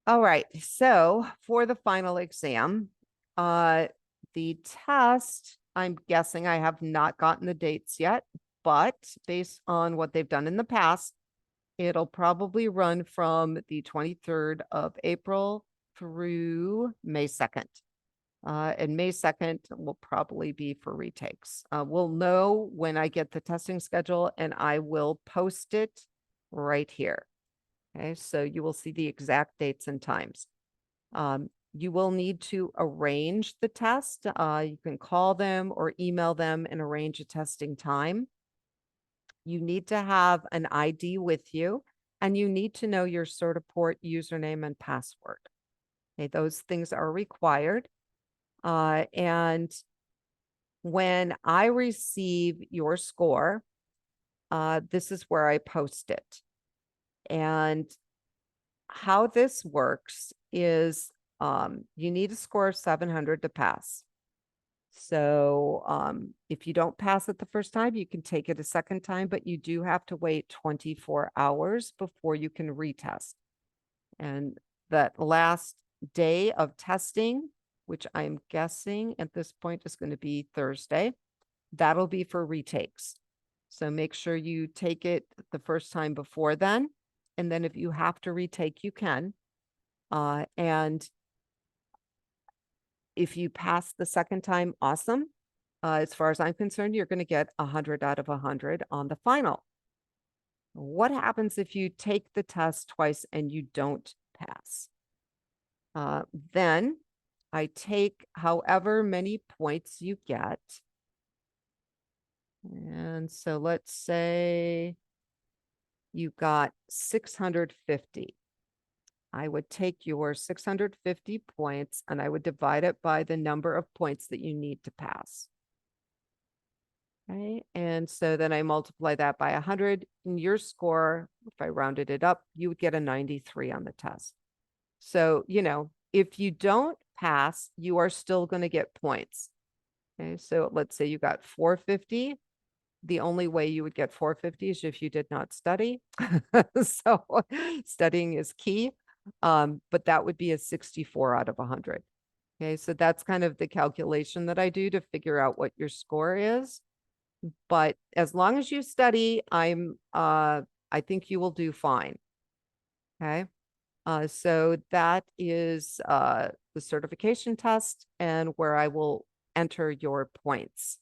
All right. So for the final exam, the test, I'm guessing I have not gotten the dates yet, but based on what they've done in the past, it'll probably run from the 23rd of April through May 2nd. And May 2nd will probably be for retakes. We'll know when I get the testing schedule and I will post it right here. Okay, so you will see the exact dates and times. You will need to arrange the test. You can call them or email them and arrange a testing time. You need to have an ID with you, and you need to know your Certiport username and password. Okay, those things are required. And when I receive your score, this is where I post it. And how this works is you need a score of 700 to pass. So if you don't pass it the first time, you can take it a second time, but you do have to wait 24 hours before you can retest. And that last day of testing, which I'm guessing at this point is going to be Thursday, that'll be for retakes. So make sure you take it the first time before then. And then if you have to retake, you can. And if you pass the second time, awesome. As far as I'm concerned, you're going to get 100 out of 100 on the final. What happens if you take the test twice and you don't pass? Then I take however many points you get. And so let's say you got 650. I would take your 650 points and I would divide it by the number of points that you need to pass. Okay, and so then I multiply that by 100, and your score, if I rounded it up, you would get a 93 on the test. So, you know, if you don't pass, you are still going to get points. Okay, so let's say you got 450. The only way you would get 450 is if you did not study. So studying is key. But that would be a 64 out of 100. Okay, so that's kind of the calculation that I do to figure out what your score is. But as long as you study, I think you will do fine. Okay. So that is the certification test and where I will enter your points.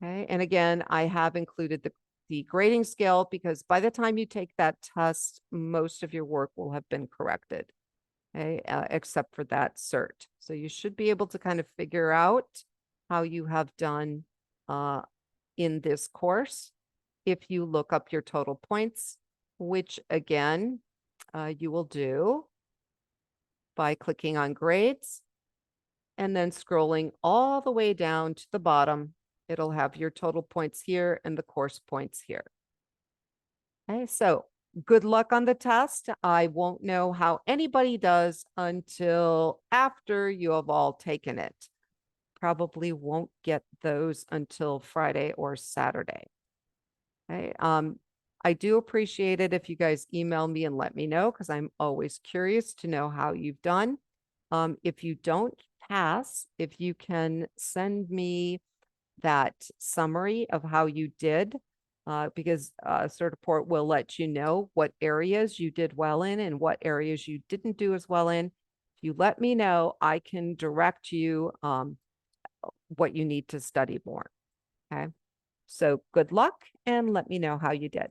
Okay. And again, I have included the grading scale because by the time you take that test, most of your work will have been corrected. Okay, except for that cert. So you should be able to kind of figure out how you have done in this course if you look up your total points, which again, you will do by clicking on grades and then scrolling all the way down to the bottom. It'll have your total points here and the course points here. Okay, so good luck on the test. I won't know how anybody does until after you have all taken it. Probably won't get those until Friday or Saturday. Okay. I do appreciate it if you guys email me and let me know because I'm always curious to know how you've done. If you don't pass, if you can send me that summary of how you did, because Certiport will let you know what areas you did well in and what areas you didn't do as well in. If you let me know, I can direct you what you need to study more. Okay. So good luck and let me know how you did.